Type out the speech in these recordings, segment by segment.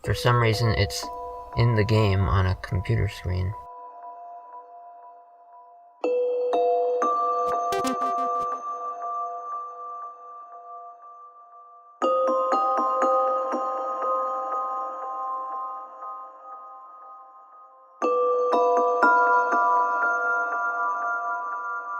For some reason, it's in the game on a computer screen.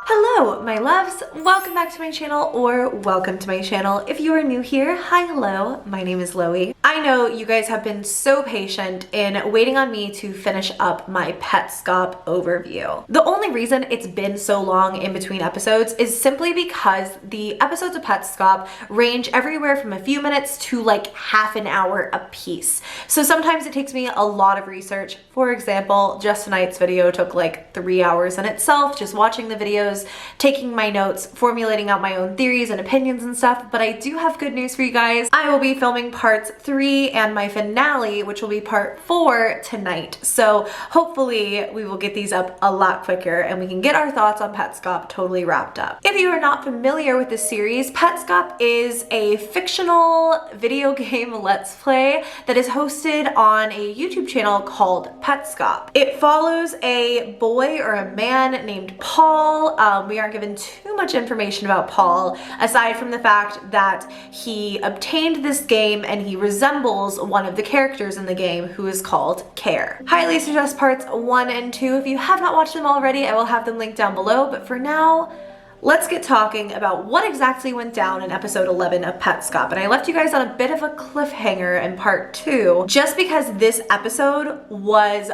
Hello, my loves. Welcome back to my channel, or welcome to my channel. If you are new here, hi, hello. My name is Loey. I know you guys have been so patient in waiting on me to finish up my Petscop overview. The only reason it's been so long in between episodes is simply because the episodes of Petscop range everywhere from a few minutes to like half an hour a piece. So sometimes it takes me a lot of research. For example, just tonight's video took like 3 hours in itself, just watching the videos, taking my notes, formulating out my own theories and opinions and stuff. But I do have good news for you guys. I will be filming parts 3 and my finale, which will be part 4 tonight. So hopefully we will get these up a lot quicker and we can get our thoughts on Petscop totally wrapped up. If you are not familiar with this series, Petscop is a fictional video game let's play that is hosted on a YouTube channel called Petscop. It follows a boy or a man named Paul. We aren't given too much information about Paul, aside from the fact that he obtained this game and he resembles one of the characters in the game, who is called Care. Highly suggest parts 1 and 2. If you have not watched them already, I will have them linked down below, but for now, let's get talking about what exactly went down in episode 11 of Petscop. And I left you guys on a bit of a cliffhanger in part 2, just because this episode was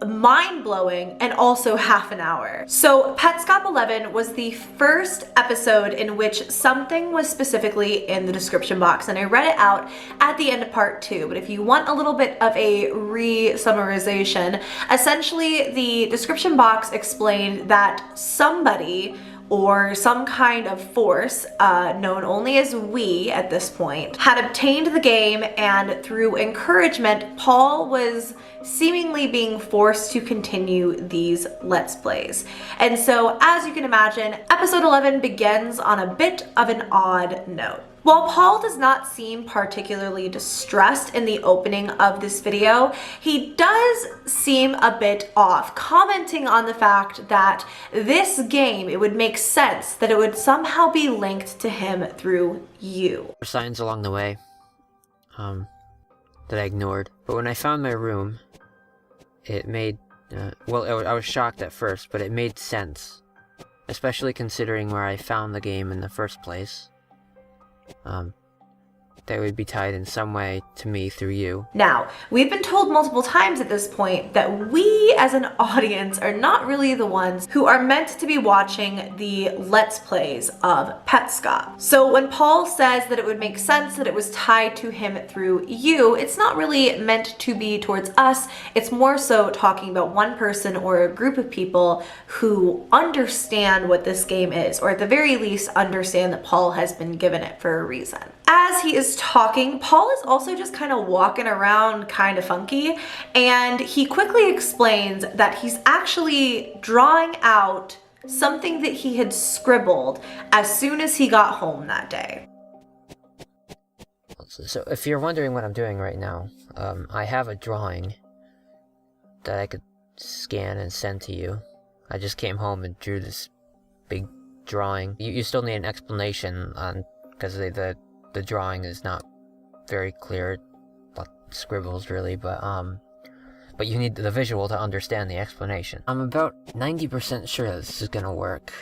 mind-blowing and also half an hour. So Petscop 11 was the first episode in which something was specifically in the description box, and I read it out at the end of part 2. But if you want a little bit of a re-summarization, essentially the description box explained that somebody or some kind of force, known only as we at this point, had obtained the game, and through encouragement, Paul was seemingly being forced to continue these Let's Plays. And so, as you can imagine, episode 11 begins on a bit of an odd note. While Paul does not seem particularly distressed in the opening of this video, he does seem a bit off, commenting on the fact that this game, it would make sense that it would somehow be linked to him through you. Signs along the way, that I ignored. But when I found my room, it made, I was shocked at first, but it made sense. Especially considering where I found the game in the first place. They would be tied in some way to me through you. Now, we've been told multiple times at this point that we as an audience are not really the ones who are meant to be watching the Let's Plays of Petscop. So when Paul says that it would make sense that it was tied to him through you, it's not really meant to be towards us. It's more so talking about one person or a group of people who understand what this game is, or at the very least understand that Paul has been given it for a reason. As he is talking, Paul is also just kind of walking around kind of funky, and he quickly explains that he's actually drawing out something that he had scribbled as soon as he got home that day. So if you're wondering what I'm doing right now, I have a drawing that I could scan and send to you. I just came home and drew this big drawing. You still need an explanation on, because the drawing is not very clear, but scribbles really, but you need the visual to understand the explanation. I'm about 90% sure this is gonna work.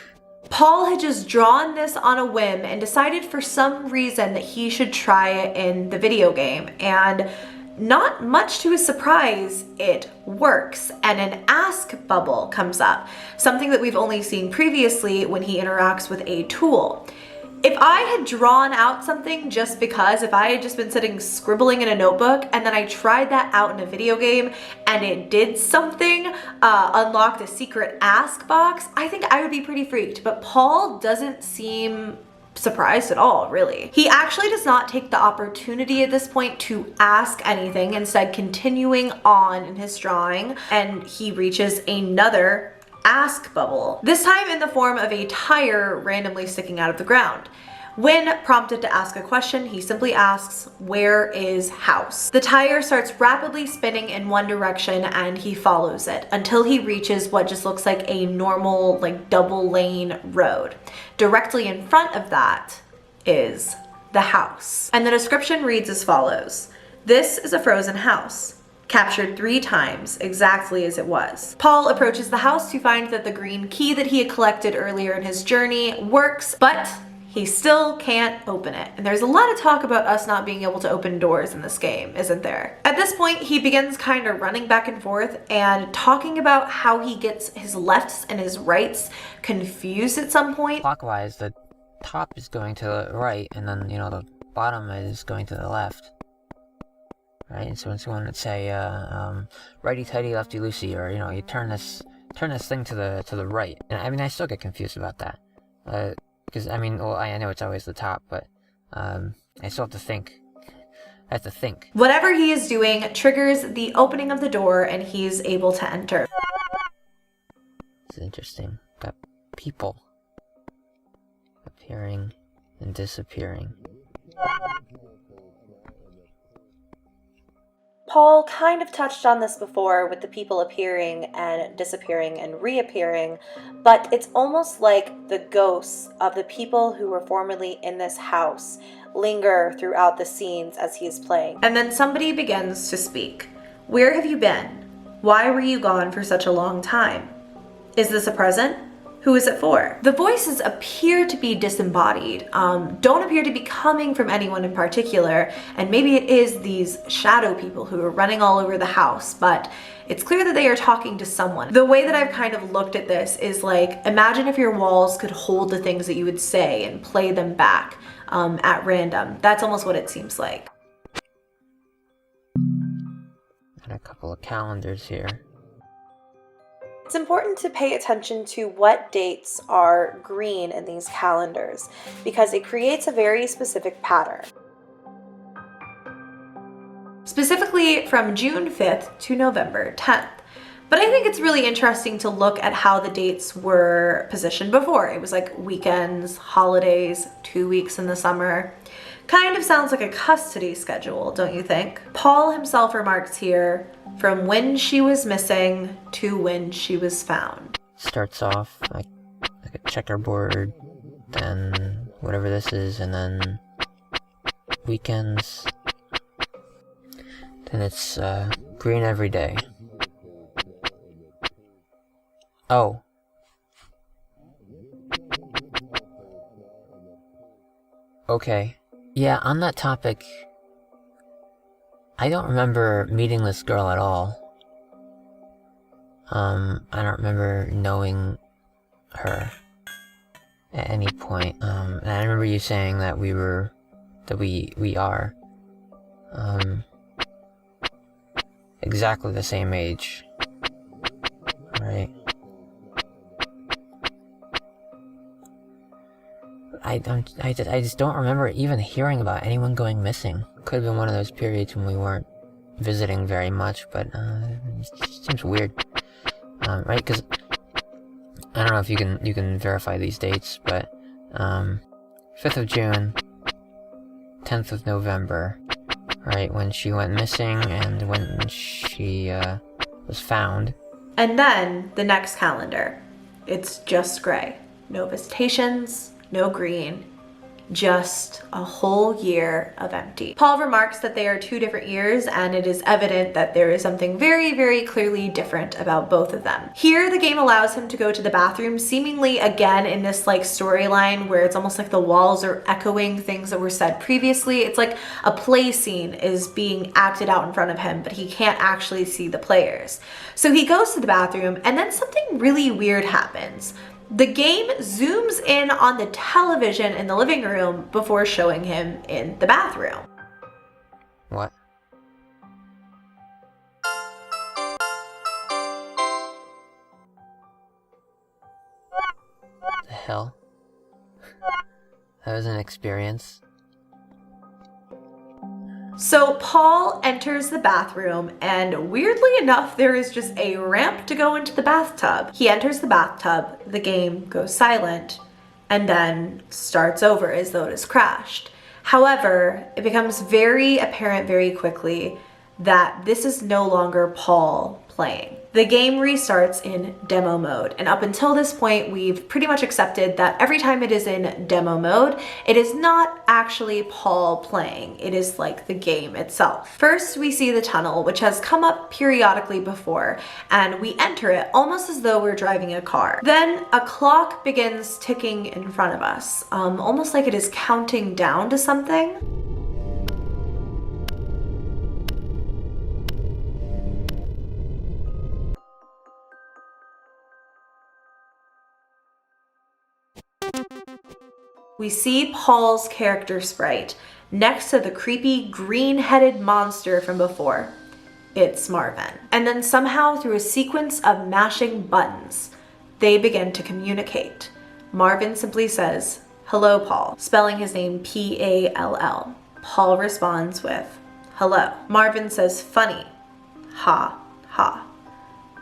Paul had just drawn this on a whim and decided for some reason that he should try it in the video game, and not much to his surprise, it works, and an ask bubble comes up, something that we've only seen previously when he interacts with a tool. If I had drawn out something just because, if I had just been sitting scribbling in a notebook and then I tried that out in a video game and it did something, unlocked a secret ask box, I think I would be pretty freaked. But Paul doesn't seem surprised at all, really. He actually does not take the opportunity at this point to ask anything, instead continuing on in his drawing, and he reaches another ask bubble, this time in the form of a tire randomly sticking out of the ground. When prompted to ask a question, he simply asks, "Where is house?" The tire starts rapidly spinning in one direction and he follows it until he reaches what just looks like a normal, like, double lane road. Directly in front of that is the house. And the description reads as follows: "This is a frozen house, captured 3 times, exactly as it was." Paul approaches the house to find that the green key that he had collected earlier in his journey works, but he still can't open it. And there's a lot of talk about us not being able to open doors in this game, isn't there? At this point, he begins kind of running back and forth and talking about how he gets his lefts and his rights confused at some point. Clockwise, the top is going to the right, and then, you know, the bottom is going to the left. Right? And so it's going to say, righty-tighty, lefty-loosey, or, you know, you turn this thing to the right. And I mean, I still get confused about that. Because, I mean, well, I know it's always the top, but I still have to think. I have to think. Whatever he is doing triggers the opening of the door and he's able to enter. It's interesting. Got people appearing and disappearing. Paul kind of touched on this before with the people appearing and disappearing and reappearing, but it's almost like the ghosts of the people who were formerly in this house linger throughout the scenes as he is playing. And then somebody begins to speak. "Where have you been? Why were you gone for such a long time? Is this a present? Who is it for?" The voices appear to be disembodied, don't appear to be coming from anyone in particular, and maybe it is these shadow people who are running all over the house, but it's clear that they are talking to someone. The way that I've kind of looked at this is like, imagine if your walls could hold the things that you would say and play them back at random. That's almost what it seems like. And a couple of calendars here. It's important to pay attention to what dates are green in these calendars because it creates a very specific pattern. Specifically from June 5th to November 10th. But I think it's really interesting to look at how the dates were positioned before. It was like weekends, holidays, 2 weeks in the summer. Kind of sounds like a custody schedule, don't you think? Paul himself remarks here, "From when she was missing to when she was found." Starts off like a checkerboard, then whatever this is, and then weekends. Then it's green every day. Oh. Okay. Yeah, on that topic, I don't remember meeting this girl at all. I don't remember knowing her at any point. And I remember you saying that we are, exactly the same age. Right? I just don't remember even hearing about anyone going missing. Could have been one of those periods when we weren't visiting very much, but it just seems weird, right? Because I don't know if you can verify these dates, but 5th of June, 10th of November, right, when she went missing and when she was found. And then the next calendar, it's just gray, no visitations. No green, just a whole year of empty. Paul remarks that they are 2 different years and it is evident that there is something very, very clearly different about both of them. Here, the game allows him to go to the bathroom seemingly again in this like storyline where it's almost like the walls are echoing things that were said previously. It's like a play scene is being acted out in front of him, but he can't actually see the players. So he goes to the bathroom and then something really weird happens. The game zooms in on the television in the living room before showing him in the bathroom. What? The hell? That was an experience. So Paul enters the bathroom and weirdly enough, there is just a ramp to go into the bathtub. He enters the bathtub, the game goes silent, and then starts over as though it has crashed. However, it becomes very apparent very quickly that this is no longer Paul playing. The game restarts in demo mode, and up until this point, we've pretty much accepted that every time it is in demo mode, it is not actually Paul playing. It is like the game itself. First, we see the tunnel, which has come up periodically before, and we enter it almost as though we're driving a car. Then a clock begins ticking in front of us, almost like it is counting down to something. We see Paul's character sprite next to the creepy green-headed monster from before. It's Marvin. And then somehow through a sequence of mashing buttons, they begin to communicate. Marvin simply says, "Hello, Paul," spelling his name P-A-L-L. Paul responds with, "Hello." Marvin says, "Funny. Ha, ha."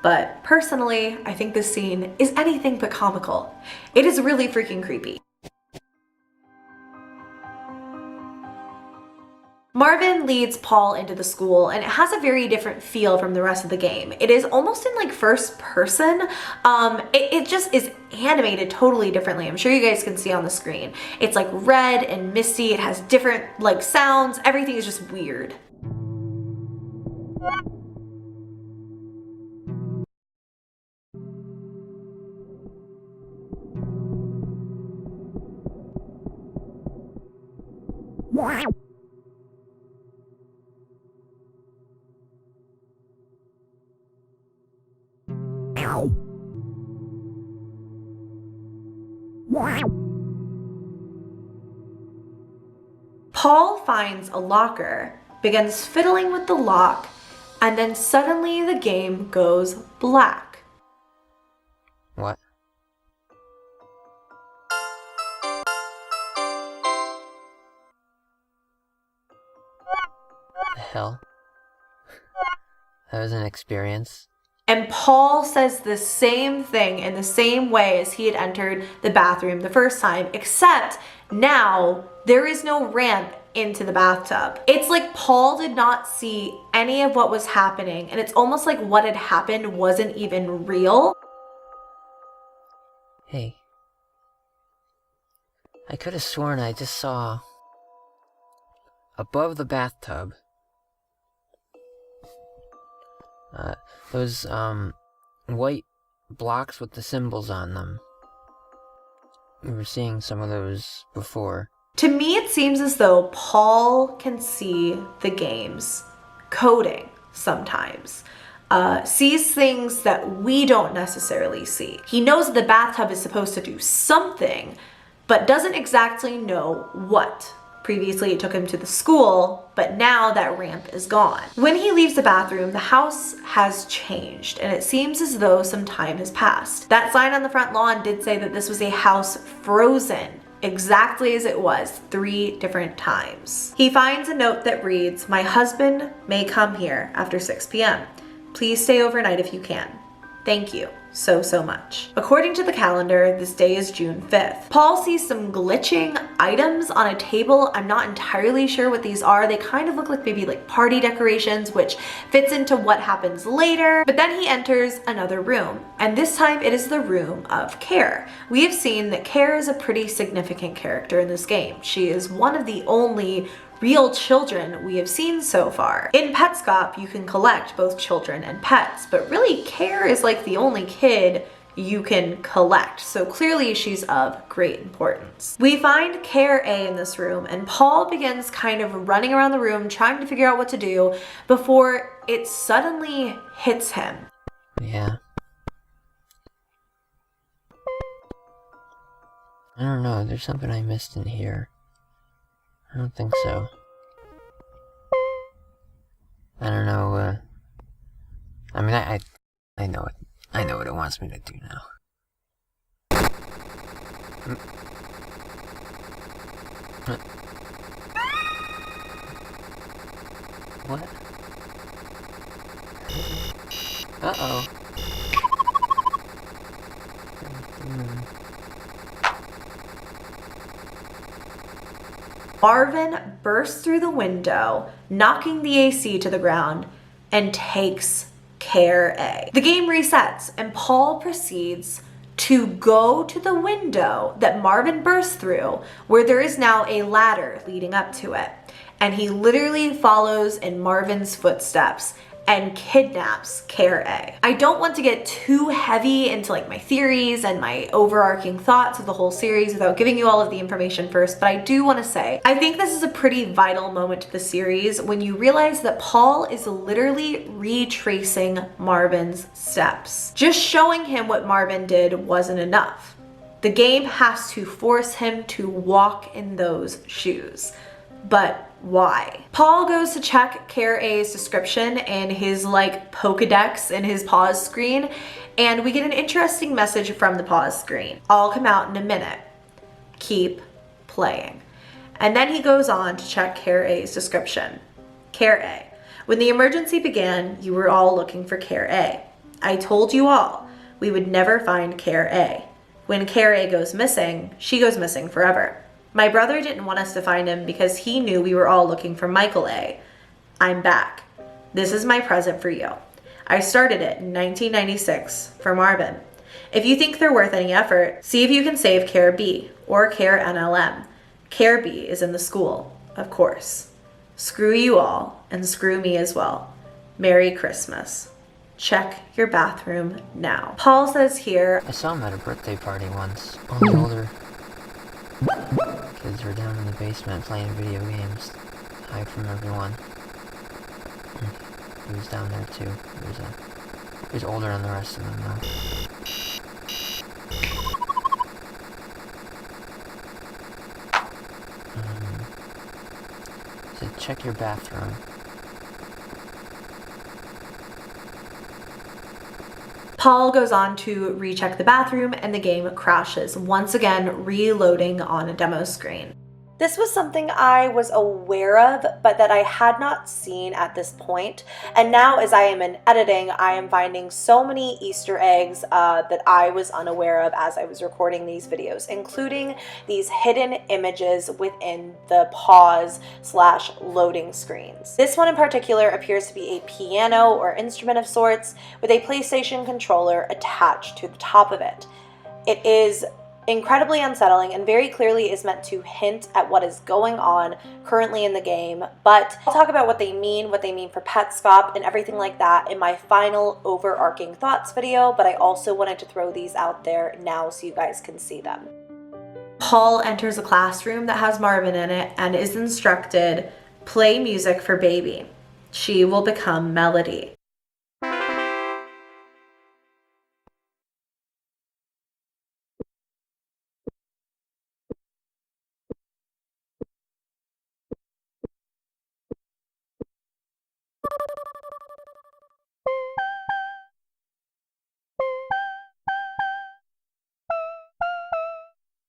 But personally, I think this scene is anything but comical. It is really freaking creepy. Marvin leads Paul into the school, and it has a very different feel from the rest of the game. It is almost in like first person. It just is animated totally differently. I'm sure you guys can see on the screen. It's like red and misty. It has different like sounds. Everything is just weird. Paul finds a locker, begins fiddling with the lock, and then suddenly the game goes black. What? The hell? That was an experience. And Paul says the same thing in the same way as he had entered the bathroom the first time, except now there is no ramp into the bathtub. It's like Paul did not see any of what was happening, and it's almost like what had happened wasn't even real. Hey. I could have sworn I just saw above the bathtub those white blocks with the symbols on them. We were seeing some of those before. To me, it seems as though Paul can see the game's coding sometimes. Sees things that we don't necessarily see. He knows that the bathtub is supposed to do something, but doesn't exactly know what. Previously, it took him to the school, but now that ramp is gone. When he leaves the bathroom, the house has changed, and it seems as though some time has passed. That sign on the front lawn did say that this was a house frozen, exactly as it was 3 different times. He finds a note that reads, "My husband may come here after 6 p.m. Please stay overnight if you can. Thank you so much." According to the calendar, this day is June 5th. Paul sees some glitching items on a table. I'm not entirely sure what these are. They kind of look like maybe like party decorations, which fits into what happens later. But then he enters another room, and this time it is the room of Care. We have seen that Care is a pretty significant character in this game. She is one of the only real children we have seen so far. In Petscop, you can collect both children and pets, but really Care is like the only kid you can collect, so clearly she's of great importance. We find Care A in this room, and Paul begins kind of running around the room trying to figure out what to do before it suddenly hits him. Yeah. I don't know, there's something I missed in here. I don't think so. I don't know, I mean, I know it. I know what it wants me to do now. What? Uh-oh. Marvin bursts through the window, knocking the AC to the ground, and takes Care A. The game resets, and Paul proceeds to go to the window that Marvin burst through, where there is now a ladder leading up to it. And he literally follows in Marvin's footsteps and kidnaps Care A. I don't want to get too heavy into like my theories and my overarching thoughts of the whole series without giving you all of the information first, but I do want to say, I think this is a pretty vital moment to the series when you realize that Paul is literally retracing Marvin's steps. Just showing him what Marvin did wasn't enough. The game has to force him to walk in those shoes. But why? Paul goes to check Care A's description in his like Pokedex in his pause screen, and we get an interesting message from the pause screen. I'll come out in a minute. Keep playing. And then he goes on to check Care A's description. Care A. When the emergency began, you were all looking for Care A. I told you all we would never find Care A. When Care A goes missing, she goes missing forever. My brother didn't want us to find him because he knew we were all looking for Michael A. I'm back. This is my present for you. I started it in 1996 for Marvin. If you think they're worth any effort, see if you can save Care B or Care NLM. Care B is in the school, of course. Screw you all and screw me as well. Merry Christmas. Check your bathroom now. Paul says here, I saw him at a birthday party once. All the older kids were down in the basement playing video games, hide from everyone. He was down there too. He was older than the rest of them though. So check your bathroom. Paul goes on to recheck the bathroom and the game crashes, once again reloading on a demo screen. This was something I was aware of, but that I had not seen at this point. And now as I am in editing, I am finding so many Easter eggs that I was unaware of as I was recording these videos, including these hidden images within the pause/loading screens. This one in particular appears to be a piano or instrument of sorts with a PlayStation controller attached to the top of it. It is incredibly unsettling and very clearly is meant to hint at what is going on currently in the game, but I'll talk about what they mean for Petscop and everything like that in my final overarching thoughts video, but I also wanted to throw these out there now so you guys can see them. Paul enters a classroom that has Marvin in it and is instructed, play music for baby. She will become Melody.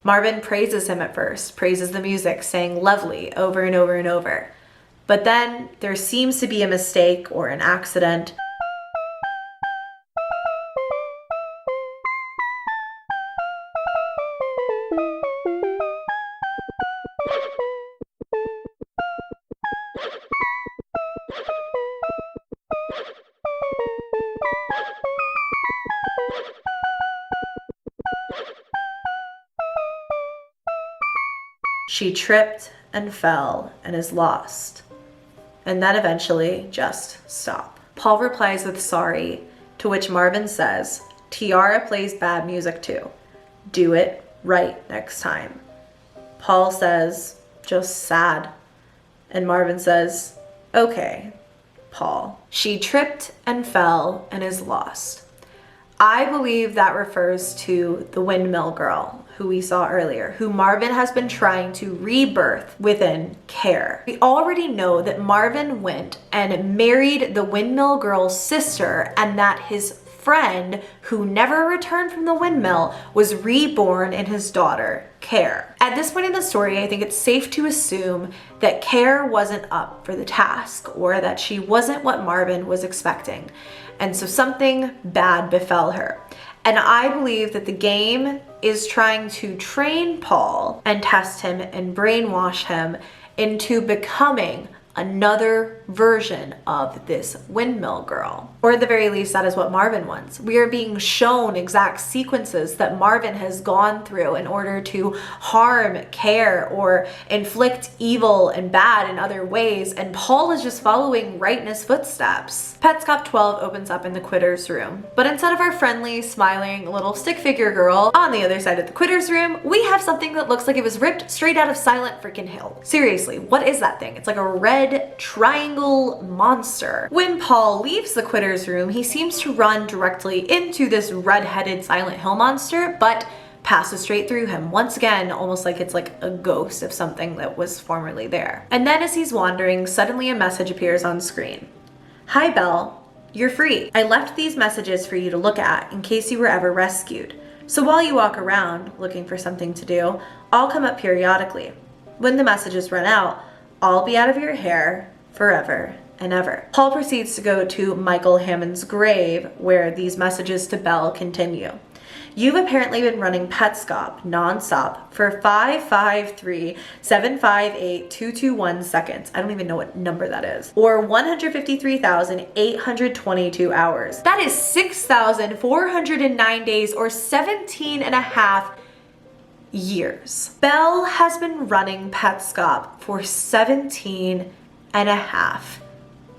Marvin praises him at first, praises the music, saying lovely over and over and over. But then there seems to be a mistake or an accident. She tripped and fell and is lost. And then eventually just stop. Paul replies with sorry, to which Marvin says, Tiara plays bad music too. Do it right next time. Paul says, just sad. And Marvin says, okay, Paul. She tripped and fell and is lost. I believe that refers to the windmill girl who we saw earlier, who Marvin has been trying to rebirth within Care. We already know that Marvin went and married the windmill girl's sister and that his friend who never returned from the windmill was reborn in his daughter, Care. At this point in the story, I think it's safe to assume that Care wasn't up for the task or that she wasn't what Marvin was expecting. And so something bad befell her. And I believe that the game is trying to train Paul and test him and brainwash him into becoming another version of this windmill girl. Or at the very least, that is what Marvin wants. We are being shown exact sequences that Marvin has gone through in order to harm, care, or inflict evil and bad in other ways, and Paul is just following right in his footsteps. Petscop 12 opens up in the Quitter's room, but instead of our friendly, smiling little stick figure girl on the other side of the Quitter's room, we have something that looks like it was ripped straight out of Silent freaking Hill. Seriously, what is that thing? It's like a red triangle monster. When Paul leaves the Quitter's room, he seems to run directly into this red-headed Silent Hill monster, but passes straight through him. Once again, almost like it's like a ghost of something that was formerly there. And then as he's wandering, suddenly a message appears on screen. Hi, Belle. You're free. I left these messages for you to look at in case you were ever rescued. So while you walk around looking for something to do, I'll come up periodically. When the messages run out, I'll be out of your hair forever and ever. Paul proceeds to go to Michael Hammond's grave, where these messages to Belle continue. You've apparently been running Petscop non-stop for 553,758,221 seconds. I don't even know what number that is. Or 153,822 hours. That is 6,409 days or 17 and a half years. Belle has been running Petscop for 17 and a half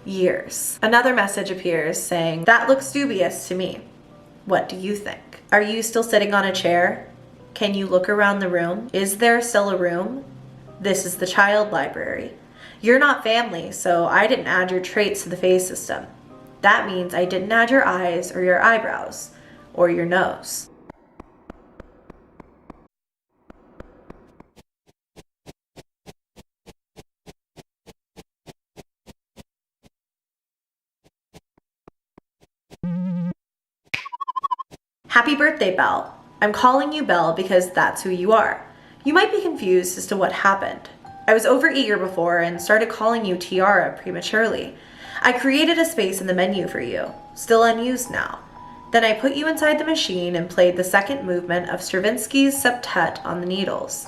years. Another message appears saying, that looks dubious to me. What do you think? Are you still sitting on a chair? Can you look around the room? Is there still a room? This is the child library. You're not family, so I didn't add your traits to the phase system. That means I didn't add your eyes or your eyebrows or your nose. Happy birthday, Belle. I'm calling you Belle because that's who you are. You might be confused as to what happened. I was overeager before and started calling you Tiara prematurely. I created a space in the menu for you, still unused now. Then I put you inside the machine and played the second movement of Stravinsky's septet on the needles.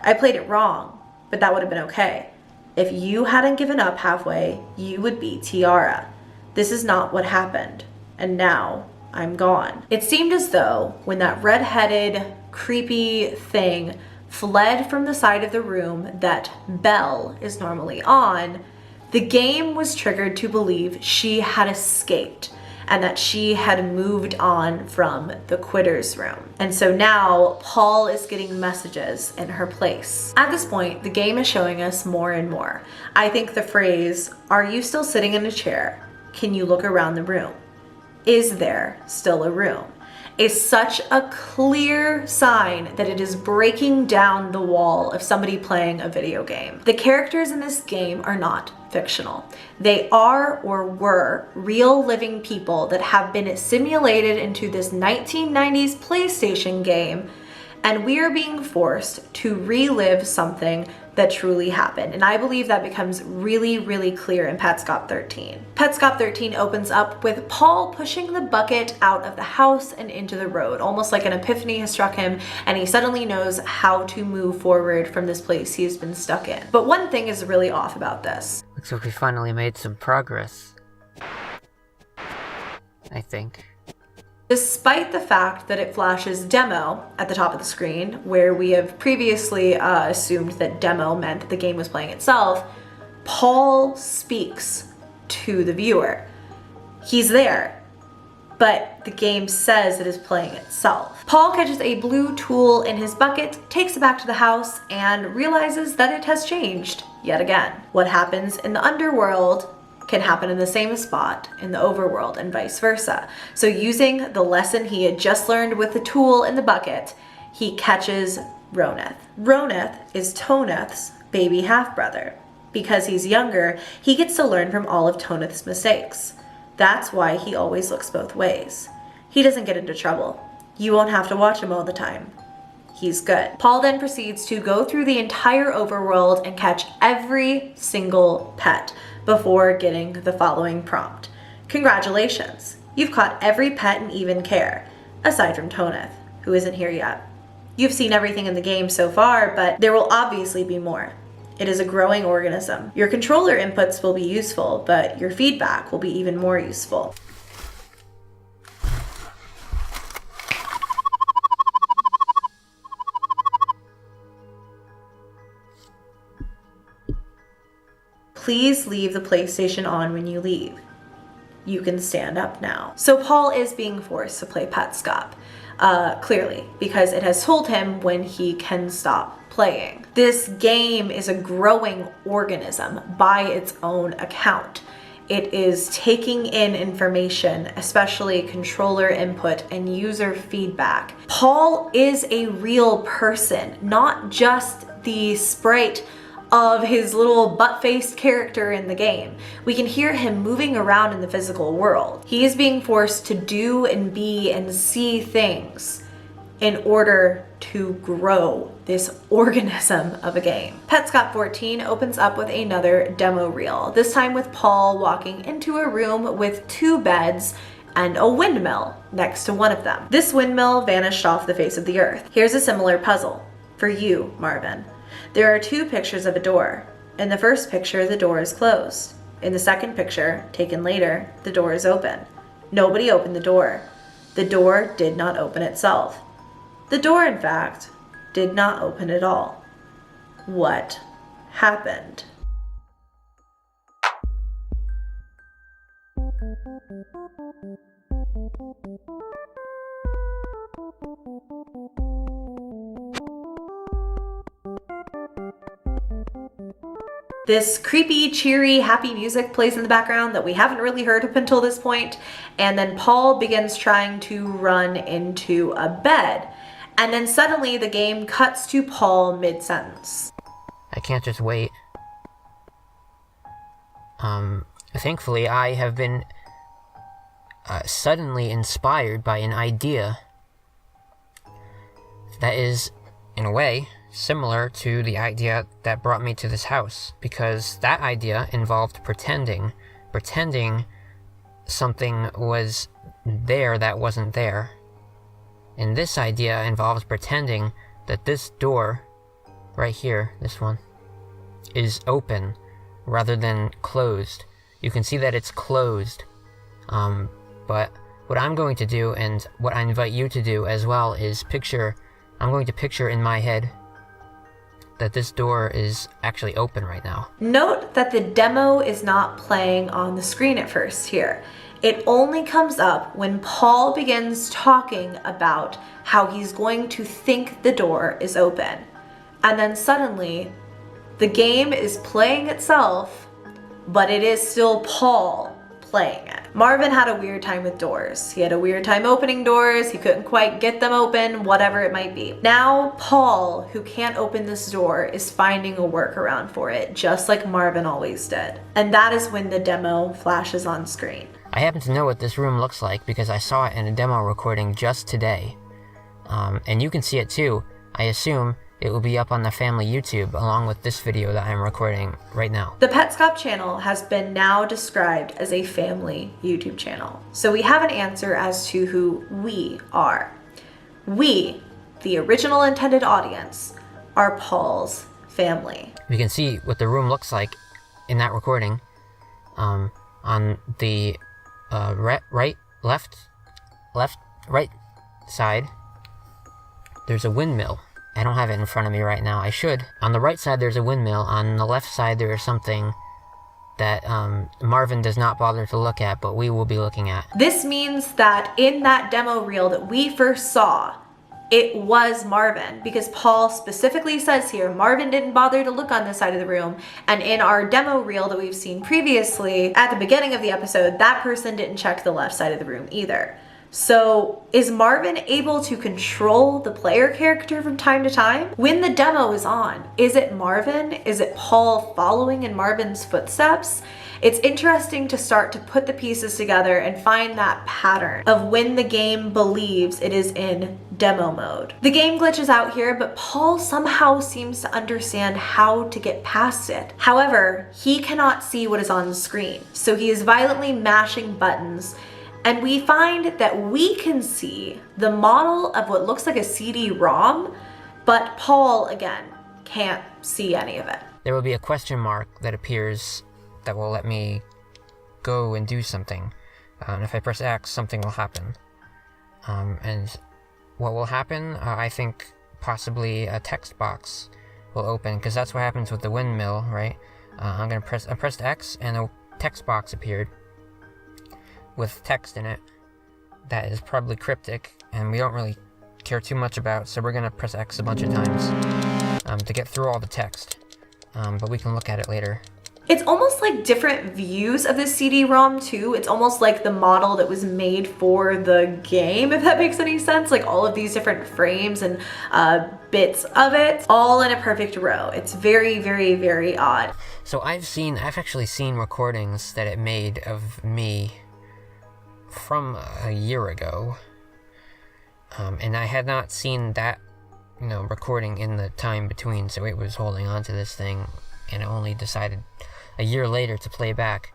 I played it wrong, but that would have been okay. If you hadn't given up halfway, you would be Tiara. This is not what happened, and now I'm gone. It seemed as though when that red-headed, creepy thing fled from the side of the room that Belle is normally on, the game was triggered to believe she had escaped and that she had moved on from the Quitter's room. And so now Paul is getting messages in her place. At this point, the game is showing us more and more. I think the phrase, "Are you still sitting in a chair? Can you look around the room? Is there still a room?" is such a clear sign that it is breaking down the wall of somebody playing a video game. The characters in this game are not fictional. They are or were real living people that have been simulated into this 1990s PlayStation game, and we are being forced to relive something that truly happened. And I believe that becomes really, really clear in Petscop 13. Petscop 13 opens up with Paul pushing the bucket out of the house and into the road, almost like an epiphany has struck him and he suddenly knows how to move forward from this place he has been stuck in. But one thing is really off about this. Looks like we finally made some progress. I think. Despite the fact that it flashes demo at the top of the screen, where we have previously assumed that demo meant that the game was playing itself, Paul speaks to the viewer. He's there, but the game says it is playing itself. Paul catches a blue tool in his bucket, takes it back to the house, and realizes that it has changed yet again. What happens in the underworld can happen in the same spot in the overworld and vice versa. So using the lesson he had just learned with the tool in the bucket, he catches Roneth. Roneth is Toneth's baby half-brother. Because he's younger, he gets to learn from all of Toneth's mistakes. That's why he always looks both ways. He doesn't get into trouble. You won't have to watch him all the time. He's good. Paul then proceeds to go through the entire overworld and catch every single pet before getting the following prompt. Congratulations, you've caught every pet in even care, aside from Toneth, who isn't here yet. You've seen everything in the game so far, but there will obviously be more. It is a growing organism. Your controller inputs will be useful, but your feedback will be even more useful. Please leave the PlayStation on when you leave. You can stand up now. So Paul is being forced to play Petscop, clearly, because it has told him when he can stop playing. This game is a growing organism by its own account. It is taking in information, especially controller input and user feedback. Paul is a real person, not just the sprite of his little butt-faced character in the game. We can hear him moving around in the physical world. He is being forced to do and be and see things in order to grow this organism of a game. Petscop 14 opens up with another demo reel, this time with Paul walking into a room with 2 beds and a windmill next to one of them. This windmill vanished off the face of the earth. Here's a similar puzzle for you, Marvin. There are 2 pictures of a door. In the first picture, the door is closed. In the second picture, taken later, the door is open. Nobody opened the door. The door did not open itself. The door, in fact, did not open at all. What happened? This creepy, cheery, happy music plays in the background that we haven't really heard up until this point, and then Paul begins trying to run into a bed, and then suddenly the game cuts to Paul mid-sentence. I can't just wait. Thankfully, I have been suddenly inspired by an idea that is, in a way, similar to the idea that brought me to this house, because that idea involved pretending something was there that wasn't there. And this idea involves pretending that this door, right here, this one, is open rather than closed. You can see that it's closed, but what I'm going to do, and what I invite you to do as well, is I'm going to picture in my head that this door is actually open right now. Note that the demo is not playing on the screen at first here. It only comes up when Paul begins talking about how he's going to think the door is open. And then suddenly, the game is playing itself, but it is still Paul playing it. Marvin had a weird time with doors. He had a weird time opening doors. He couldn't quite get them open, whatever it might be. Now Paul, who can't open this door, is finding a workaround for it, just like Marvin always did. And that is when the demo flashes on screen. I happen to know what this room looks like because I saw it in a demo recording just today. And you can see it too. I assume it will be up on the family YouTube along with this video that I'm recording right now. The Petscop channel has been now described as a family YouTube channel. So we have an answer as to who we are. We, the original intended audience, are Paul's family. We can see what the room looks like in that recording. On the right side, there's a windmill. I don't have it in front of me right now. I should. On the right side, there's a windmill. On the left side, there is something that Marvin does not bother to look at, but we will be looking at. This means that in that demo reel that we first saw, it was Marvin, because Paul specifically says here, Marvin didn't bother to look on this side of the room. And in our demo reel that we've seen previously, at the beginning of the episode, that person didn't check the left side of the room either. So is Marvin able to control the player character from time to time? When the demo is on, is it Marvin? Is it Paul following in Marvin's footsteps? It's interesting to start to put the pieces together and find that pattern of when the game believes it is in demo mode. The game glitches out here, but Paul somehow seems to understand how to get past it. However, he cannot see what is on the screen, so he is violently mashing buttons. And we find that we can see the model of what looks like a CD-ROM, but Paul, again, can't see any of it. There will be a question mark that appears that will let me go and do something. And if I press X, something will happen. And what will happen, I think possibly a text box will open, because that's what happens with the windmill, right? I pressed X, and a text box appeared with text in it that is probably cryptic, and we don't really care too much about, so we're gonna press X a bunch of times to get through all the text. But we can look at it later. It's almost like different views of the CD-ROM too. It's almost like the model that was made for the game, if that makes any sense. Like all of these different frames and bits of it, all in a perfect row. It's very, very, very odd. So I've actually seen recordings that it made of me from a year ago. And I had not seen that, recording in the time between, so it was holding on to this thing, and it only decided a year later to play back.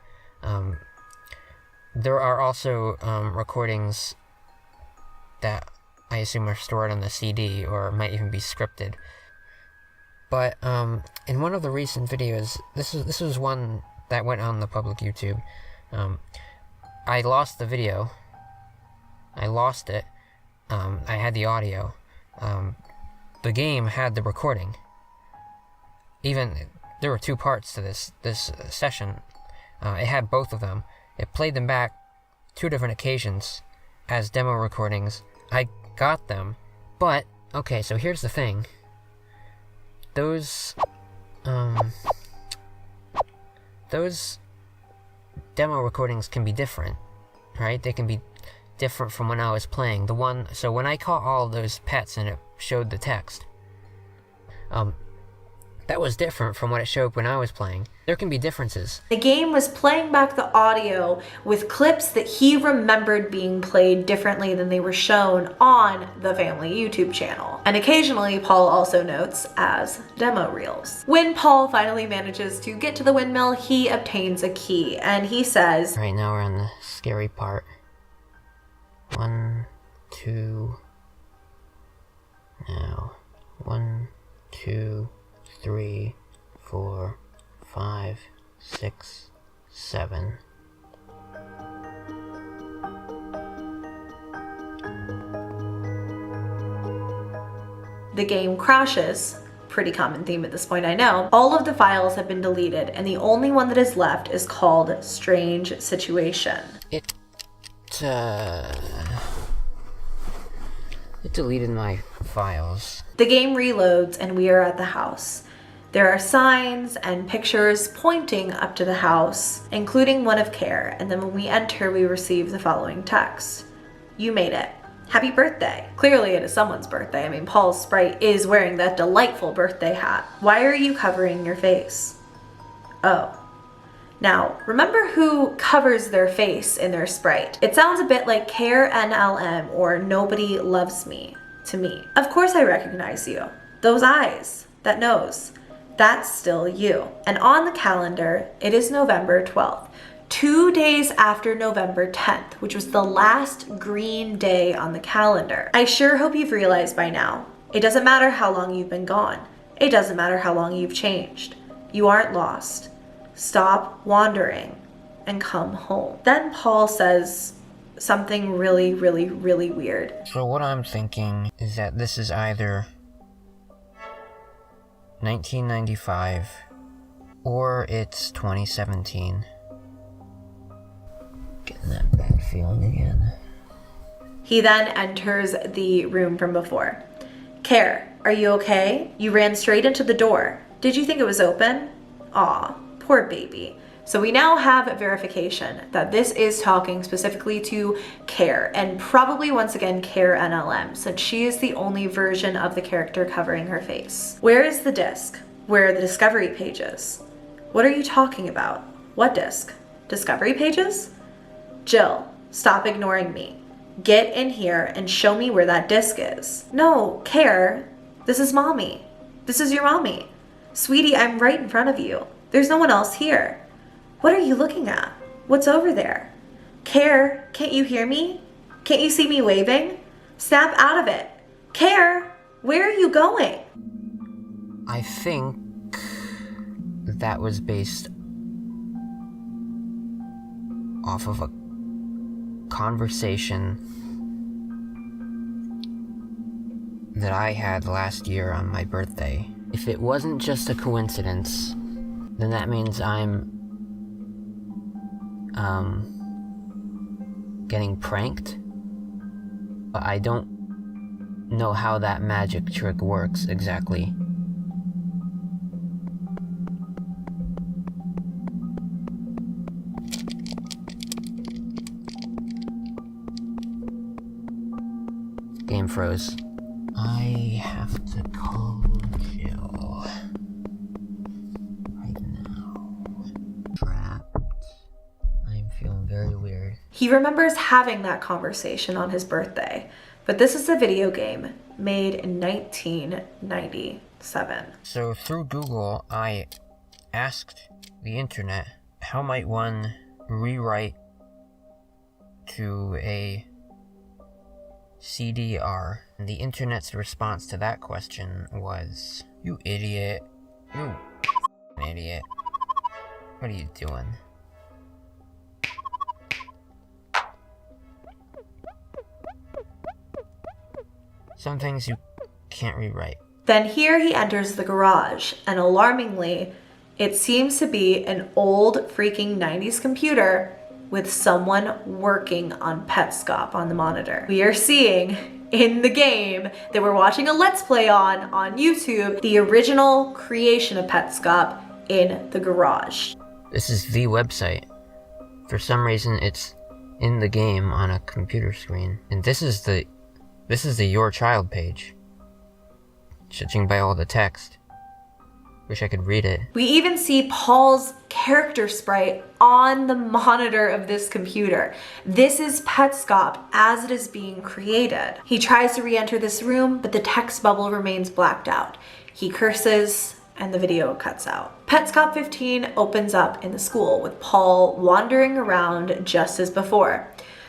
There are also recordings that I assume are stored on the CD, or might even be scripted. But in one of the recent videos, this was one that went on the public YouTube. I lost the video. I lost it. I had the audio. The game had the recording. There were two parts to this session. It had both of them. It played them back 2 different occasions as demo recordings. I got them, but okay, so here's the thing. Those demo recordings can be different, right? They can be different from when I was playing. So when I caught all of those pets and it showed the text, that was different from what it showed when I was playing. There can be differences. The game was playing back the audio with clips that he remembered being played differently than they were shown on the family YouTube channel. And occasionally, Paul also notes as demo reels. When Paul finally manages to get to the windmill, he obtains a key, and he says, Right now we're on the scary part. 1, 2... Now, 1, 2... 3, 4, 5, 6, 7. The game crashes. Pretty common theme at this point, I know. All of the files have been deleted, and the only one that is left is called Strange Situation. It deleted my files. The game reloads, and we are at the house. There are signs and pictures pointing up to the house, including one of Care, and then when we enter, we receive the following text. You made it. Happy birthday. Clearly it is someone's birthday. I mean, Paul's sprite is wearing that delightful birthday hat. Why are you covering your face? Oh. Now, remember who covers their face in their sprite. It sounds a bit like Care NLM or Nobody Loves Me to me. Of course I recognize you. Those eyes, that nose. That's still you. And on the calendar, it is November 12th, 2 days after November 10th, which was the last green day on the calendar. I sure hope you've realized by now, it doesn't matter how long you've been gone. It doesn't matter how long you've changed. You aren't lost. Stop wandering and come home. Then Paul says something really, really, really weird. So what I'm thinking is that this is either 1995, or it's 2017. Getting that bad feeling again. He then enters the room from before. Care, are you okay? You ran straight into the door. Did you think it was open? Aw, poor baby. So we now have verification that this is talking specifically to Care, and probably once again Care NLM, since she is the only version of the character covering her face. Where is the disc? Where are the discovery pages? What are you talking about? What disc? Discovery pages? Jill, stop ignoring me. Get in here and show me where that disc is. No, Care, this is mommy. This is your mommy. Sweetie, I'm right in front of you. There's no one else here. What are you looking at? What's over there? Care, can't you hear me? Can't you see me waving? Snap out of it. Care, where are you going? I think that was based off of a conversation that I had last year on my birthday. If it wasn't just a coincidence, then that means I'm getting pranked. But I don't know how that magic trick works exactly. Game froze. I have to call Jill right now. Trapped. I'm feeling very weird. He remembers having that conversation on his birthday, but this is a video game made in 1997. So through Google, I asked the internet, how might one rewrite to a CDR? And the internet's response to that question was, "You idiot. You idiot. What are you doing?" Some things you can't rewrite. Then here he enters the garage, and alarmingly, it seems to be an old freaking 90s computer with someone working on Petscop on the monitor. We are seeing in the game that we're watching a Let's Play on YouTube, the original creation of Petscop in the garage. This is the website. For some reason, it's in the game on a computer screen. And this is the Your Child page. Judging by all the text. Wish I could read it. We even see Paul's character sprite on the monitor of this computer. This is Petscop as it is being created. He tries to re-enter this room, but the text bubble remains blacked out. He curses, and the video cuts out. Petscop 15 opens up in the school with Paul wandering around just as before.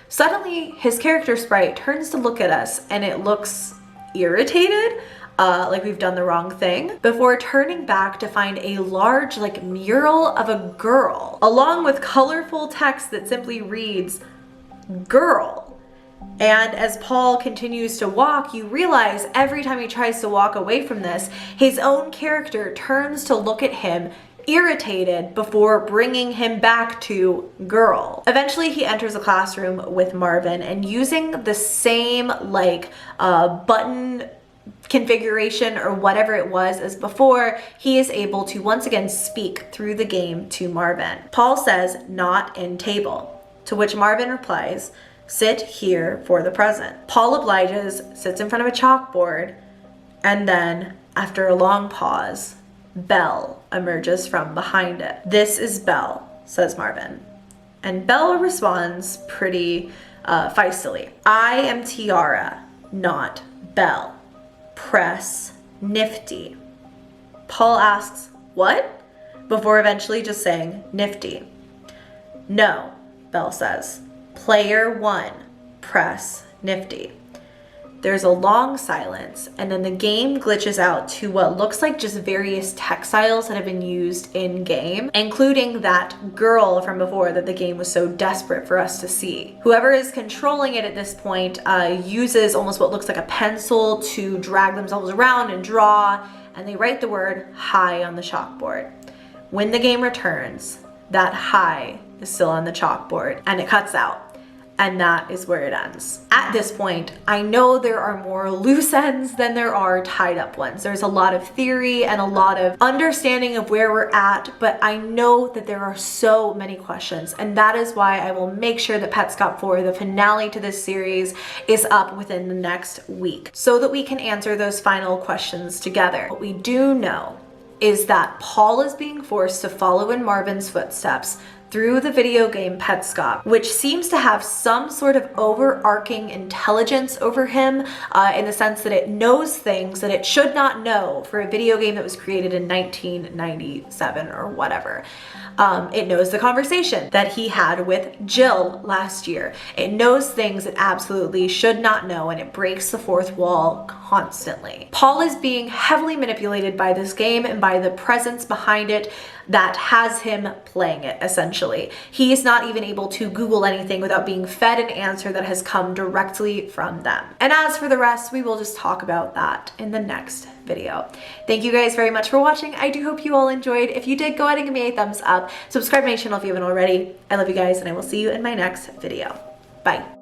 Suddenly, his character sprite turns to look at us, and it looks irritated, like we've done the wrong thing, before turning back to find a large mural of a girl, along with colorful text that simply reads, "Girl." And as Paul continues to walk, you realize every time he tries to walk away from this, his own character turns to look at him irritated before bringing him back to girl. Eventually he enters a classroom with Marvin, and using the same button configuration or whatever it was as before, he is able to once again speak through the game to Marvin. Paul says, "Not in table," to which Marvin replies, "Sit here for the present." Paul obliges, sits in front of a chalkboard, and then, after a long pause, Belle emerges from behind it. "This is Belle," says Marvin. And Belle responds pretty feistily. "I am Tiara, not Belle. Press nifty." Paul asks, "What?" before eventually just saying nifty. "No," Belle says. "Player 1, press nifty." There's a long silence, and then the game glitches out to what looks like just various textiles that have been used in game, including that girl from before that the game was so desperate for us to see. Whoever is controlling it at this point uses almost what looks like a pencil to drag themselves around and draw, and they write the word "hi" on the chalkboard. When the game returns, that "hi" is still on the chalkboard, and it cuts out. And that is where it ends. At this point, I know there are more loose ends than there are tied up ones. There's a lot of theory and a lot of understanding of where we're at, but I know that there are so many questions, and that is why I will make sure that Petscop 4, the finale to this series, is up within the next week so that we can answer those final questions together. What we do know is that Paul is being forced to follow in Marvin's footsteps through the video game Petscop, which seems to have some sort of overarching intelligence over him in the sense that it knows things that it should not know for a video game that was created in 1997 or whatever. It knows the conversation that he had with Jill last year. It knows things it absolutely should not know, and it breaks the fourth wall constantly. Paul is being heavily manipulated by this game and by the presence behind it that has him playing it, essentially. He is not even able to Google anything without being fed an answer that has come directly from them. And as for the rest, we will just talk about that in the next video. Thank you guys very much for watching. I do hope you all enjoyed. If you did, go ahead and give me a thumbs up. Subscribe to my channel if you haven't already. I love you guys, and I will see you in my next video. Bye.